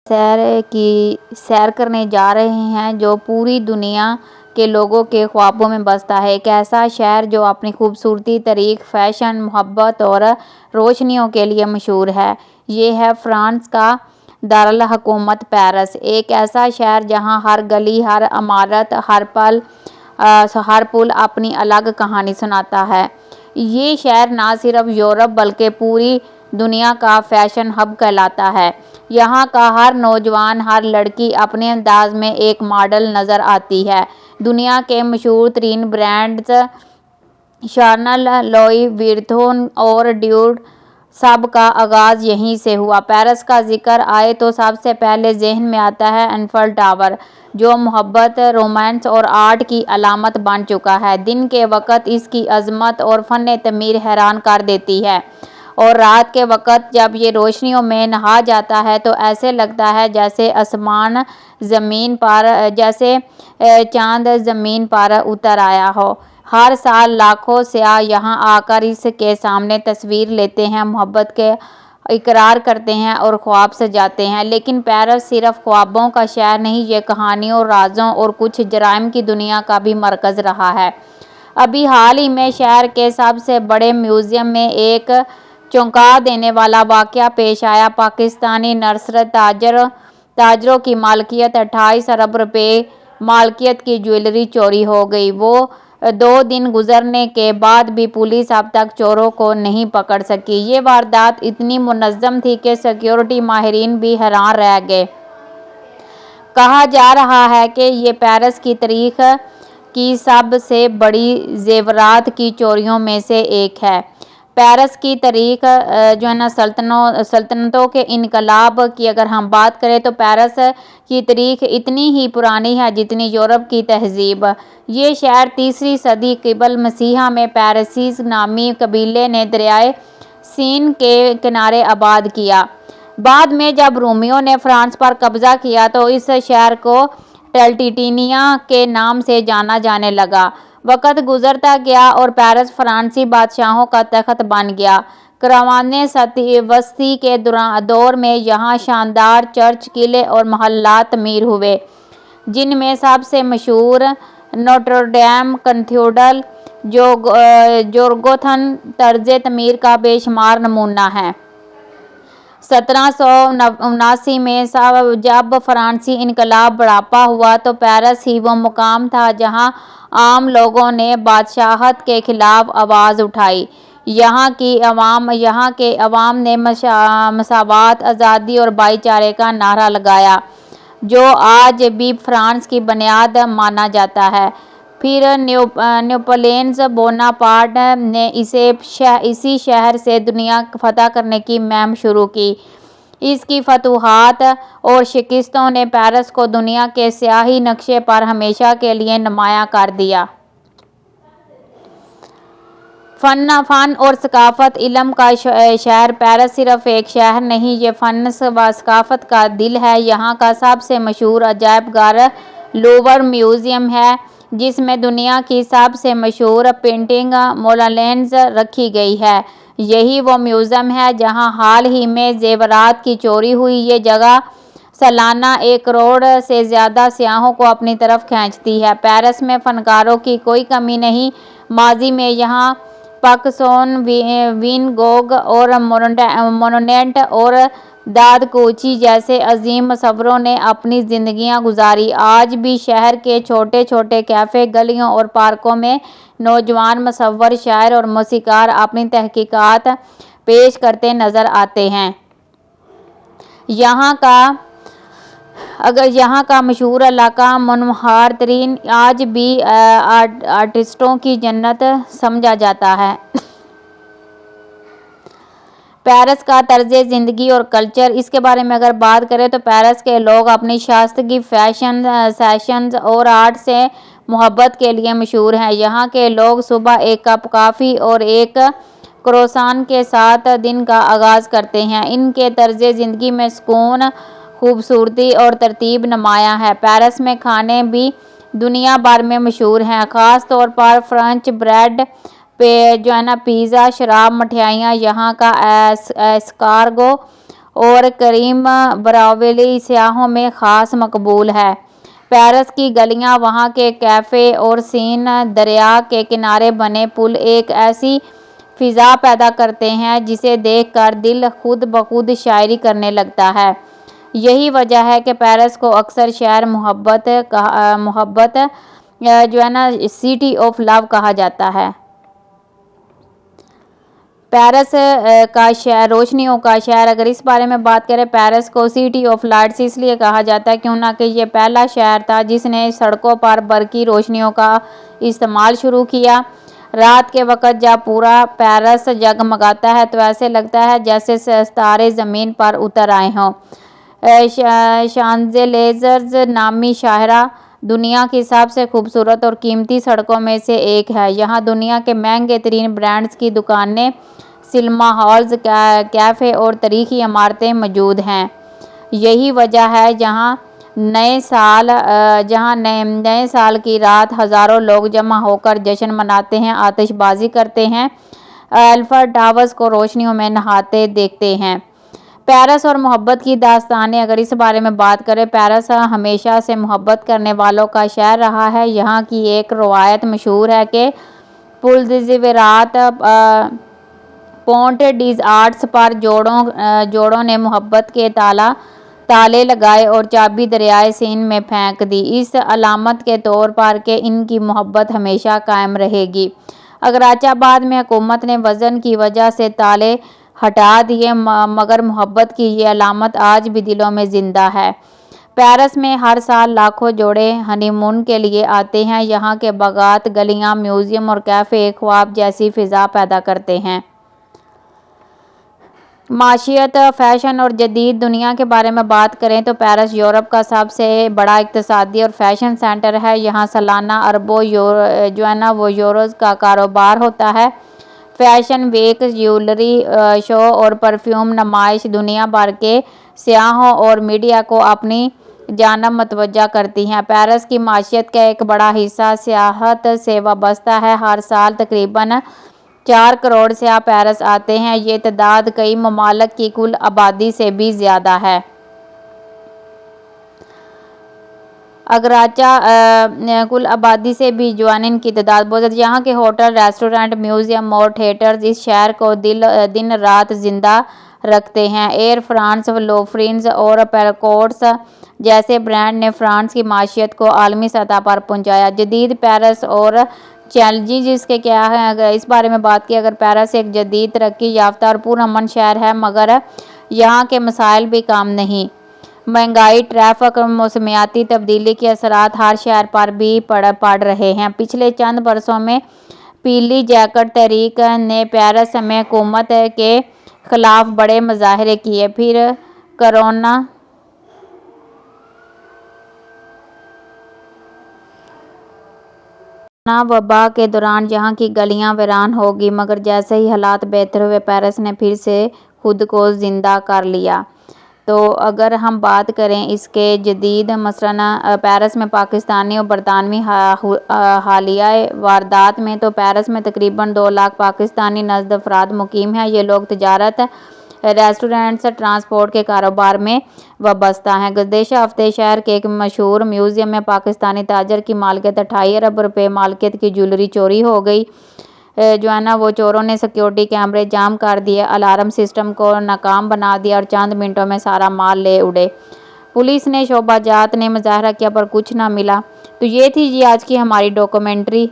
سیر کرنے جا رہے ہیں جو پوری دنیا کے لوگوں کے خوابوں میں بستا ہے۔ ایک ایسا شہر جو اپنی خوبصورتی، تاریخ، فیشن، محبت اور روشنیوں کے لیے مشہور ہے۔ یہ ہے فرانس کا دارالحکومت پیرس، ایک ایسا شہر جہاں ہر گلی، ہر عمارت، ہر پل اپنی الگ کہانی سناتا ہے۔ یہ شہر نہ صرف یورپ بلکہ پوری دنیا کا فیشن ہب کہلاتا ہے۔ یہاں کا ہر نوجوان، ہر لڑکی اپنے انداز میں ایک ماڈل نظر آتی ہے۔ دنیا کے مشہور ترین برانڈز شانل، لوئی ویتون اور ڈیور سب کا آغاز یہیں سے ہوا۔ پیرس کا ذکر آئے تو سب سے پہلے ذہن میں آتا ہے ایفل ٹاور، جو محبت، رومانس اور آرٹ کی علامت بن چکا ہے۔ دن کے وقت اس کی عظمت اور فن تعمیر حیران کر دیتی ہے، اور رات کے وقت جب یہ روشنیوں میں نہا جاتا ہے تو ایسے لگتا ہے جیسے چاند زمین پر اتر آیا ہو۔ ہر سال لاکھوں سیاح یہاں آ کر اس کے سامنے تصویر لیتے ہیں، محبت کا اقرار کرتے ہیں اور خواب سجاتے ہیں۔ لیکن پیرس صرف خوابوں کا شہر نہیں، یہ کہانیوں، رازوں اور کچھ جرائم کی دنیا کا بھی مرکز رہا ہے۔ ابھی حال ہی میں شہر کے سب سے بڑے میوزیم میں ایک چونکا دینے والا واقعہ پیش آیا۔ پاکستانی نرسری تاجروں کی ملکیت 28 ارب روپے مالکیت کی جیولری چوری ہو گئی۔ 2 دن گزرنے کے بعد بھی پولیس اب تک چوروں کو نہیں پکڑ سکی۔ یہ واردات اتنی منظم تھی کہ سیکیورٹی ماہرین بھی حیران رہ گئے۔ کہا جا رہا ہے کہ یہ پیرس کی تاریخ کی سب سے بڑی زیورات کی چوریوں میں سے ایک ہے۔ پیرس کی تاریخ سلطنتوں کے انقلاب کی اگر ہم بات کریں تو پیرس کی تاریخ اتنی ہی پرانی ہے جتنی یورپ کی تہذیب۔ یہ شہر 3 صدی قبل مسیح میں پیرسیز نامی قبیلے نے دریائے سین کے کنارے آباد کیا۔ بعد میں جب رومیوں نے فرانس پر قبضہ کیا تو اس شہر کو ٹلٹینیا کے نام سے جانا جانے لگا۔ وقت گزرتا گیا اور پیرس فرانسیسی بادشاہوں کا تخت بن گیا۔ قرون وسطی کے دور میں یہاں شاندار چرچ، قلعے اور محلات تعمیر ہوئے، جن میں سب سے مشہور نوٹردیم کیتھیڈرل جو گوتھن طرز تعمیر کا بے شمار نمونہ ہے۔ 1779 میں جب فرانسیسی انقلاب برپا ہوا تو پیرس ہی وہ مقام تھا جہاں عام لوگوں نے بادشاہت کے خلاف آواز اٹھائی۔ یہاں کے عوام نے مساوات، آزادی اور بھائی چارے کا نعرہ لگایا، جو آج بھی فرانس کی بنیاد مانا جاتا ہے۔ پھر نیپولین بوناپارٹ نے اسی شہر سے دنیا فتح کرنے کی مہم شروع کی۔ اس کی فتوحات اور شکستوں نے پیرس کو دنیا کے سیاسی نقشے پر ہمیشہ کے لیے نمایاں کر دیا۔ فن اور ثقافت، علم کا شہر پیرس صرف ایک شہر نہیں، یہ فن و ثقافت کا دل ہے۔ یہاں کا سب سے مشہور عجائب گھر لوور میوزیم ہے، جس میں دنیا کی سب سے مشہور پینٹنگ مونالیزا رکھی گئی ہے۔ یہی وہ میوزیم ہے جہاں حال ہی میں زیورات کی چوری ہوئی۔ یہ جگہ سالانہ 1 کروڑ سے زیادہ سیاحوں کو اپنی طرف کھینچتی ہے۔ پیرس میں فنکاروں کی کوئی کمی نہیں۔ ماضی میں یہاں پکاسو، وین گوگ اور مونیٹ اور دادکوچی جیسے عظیم مصوروں نے اپنی زندگیاں گزاری۔ آج بھی شہر کے چھوٹے چھوٹے کیفے، گلیوں اور پارکوں میں نوجوان مصور، شاعر اور موسیقار اپنی تخلیقات پیش کرتے نظر آتے ہیں۔ یہاں کا مشہور علاقہ مونمارتر آج بھی آرٹسٹوں کی جنت سمجھا جاتا ہے۔ پیرس کا طرز زندگی اور کلچر، اس کے بارے میں اگر بات کریں تو پیرس کے لوگ اپنی سادگی، فیشن اور آرٹ سے محبت کے لیے مشہور ہیں۔ یہاں کے لوگ صبح 1 کپ کافی اور 1 کروسان کے ساتھ دن کا آغاز کرتے ہیں۔ ان کے طرز زندگی میں سکون، خوبصورتی اور ترتیب نمایاں ہے۔ پیرس میں کھانے بھی دنیا بھر میں مشہور ہیں، خاص طور پر فرینچ بریڈ، پیزا، شراب، مٹھائیاں۔ یہاں کا ایسکارگو اور کریم براویلی سیاحوں میں خاص مقبول ہے۔ پیرس کی گلیاں، وہاں کے کیفے اور سین، دریا کے کنارے بنے پل ایک ایسی فضا پیدا کرتے ہیں جسے دیکھ کر دل خود بخود شاعری کرنے لگتا ہے۔ یہی وجہ ہے کہ پیرس کو اکثر شہر محبت سٹی آف لو کہا جاتا ہے۔ پیرس کا شہر، روشنیوں کا شہر، اگر اس بارے میں بات کریں، پیرس کو سٹی آف لائٹس اس لیے کہا جاتا ہے کیونکہ یہ پہلا شہر تھا جس نے سڑکوں پر برقی روشنیوں کا استعمال شروع کیا۔ رات کے وقت جب پورا پیرس جگمگاتا ہے تو ایسے لگتا ہے جیسے ستارے زمین پر اتر آئے ہوں۔ شانزلیزز نامی شاہراہ دنیا کی سب سے خوبصورت اور قیمتی سڑکوں میں سے ایک ہے۔ یہاں دنیا کے مہنگے ترین برانڈز کی دکانیں، سنیما ہالز، کیفے اور تاریخی عمارتیں موجود ہیں۔ یہی وجہ ہے جہاں نئے سال کی رات ہزاروں لوگ جمع ہو کر جشن مناتے ہیں، آتش بازی کرتے ہیں، ایفل ٹاورز کو روشنیوں میں نہاتے دیکھتے ہیں۔ پیرس اور محبت کی داستانیں، اگر اس بارے میں بات کریں، پیرس ہمیشہ سے محبت کرنے والوں کا شہر رہا ہے۔ یہاں کی ایک روایت مشہور ہے کہ پلزیورات پونٹ ڈیز آرٹس پر جوڑوں نے محبت کے تالے لگائے اور چابی دریائے سین میں پھینک دی، اس علامت کے طور پر کہ ان کی محبت ہمیشہ قائم رہے گی۔ اگرچہ بعد میں حکومت نے وزن کی وجہ سے تالے ہٹا دیے، مگر محبت کی یہ علامت آج بھی دلوں میں زندہ ہے۔ پیرس میں ہر سال لاکھوں جوڑے ہنی مون کے لیے آتے ہیں۔ یہاں کے باغات، گلیاں، میوزیم اور کیفے ایک خواب جیسی فضا پیدا کرتے ہیں۔ معیشت، فیشن اور جدید دنیا کے بارے میں بات کریں تو پیرس یورپ کا سب سے بڑا اقتصادی اور فیشن سینٹر ہے۔ یہاں سالانہ اربوں یوروز کا کاروبار ہوتا ہے۔ فیشن ویک، جیولری شو اور پرفیوم نمائش دنیا بھر کے سیاحوں اور میڈیا کو اپنی جانب متوجہ کرتی ہیں۔ پیرس کی معیشت کا ایک بڑا حصہ سیاحت سے وابستہ ہے۔ ہر سال تقریباً 4 کروڑ سیاح پیرس آتے ہیں۔ یہ تعداد کئی ممالک کی کل آبادی سے بھی زیادہ ہے۔ کل آبادی سے بھی ان کی تعداد بہت زیادہ۔ یہاں کے ہوٹل، ریسٹورانٹ، میوزیم اور تھیٹرز اس شہر کو دن رات زندہ رکھتے ہیں۔ ایئر فرانس، لوفٹھانسا اور پیرکوٹس جیسے برانڈ نے فرانس کی معیشت کو عالمی سطح پر پہنچایا۔ جدید پیرس اور چیلنجز اس کے کیا ہیں، اگر اس بارے میں بات کی، اگر پیرس ایک جدید، ترقی یافتہ اور پرامن شہر ہے، مگر یہاں کے مسائل بھی کم نہیں۔ مہنگائی، ٹریفک اور موسمیاتی تبدیلی کے اثرات ہر شہر پر بھی پڑ رہے ہیں۔ پچھلے چند برسوں میں پیلی جیکٹ تحریک نے پیرس میں حکومت کے خلاف بڑے مظاہرے کیے۔ پھر کرونا وبا کے دوران یہاں کی گلیاں ویران ہو گئیں، مگر جیسے ہی حالات بہتر ہوئے، پیرس نے پھر سے خود کو زندہ کر لیا۔ تو اگر ہم بات کریں اس کے جدید، مثلاً پیرس میں پاکستانی اور برطانوی حالیہ واردات میں، تو پیرس میں تقریباً 2 لاکھ پاکستانی نژاد افراد مقیم ہیں۔ یہ لوگ تجارت، ریسٹورانٹس، ٹرانسپورٹ کے کاروبار میں وابستہ ہیں۔ گزشتہ ہفتے شہر کے ایک مشہور میوزیم میں پاکستانی تاجر کی مالکیت 28 ارب روپے مالکیت کی جیولری چوری ہو گئی۔ وہ چوروں نے سیکیورٹی کیمرے جام کر دیے، الارم سسٹم کو ناکام بنا دیا اور چند منٹوں میں سارا مال لے اڑے۔ پولیس نے، شعبہ جات نے مظاہرہ کیا پر کچھ نہ ملا۔ تو یہ تھی جی آج کی ہماری ڈاکومنٹری۔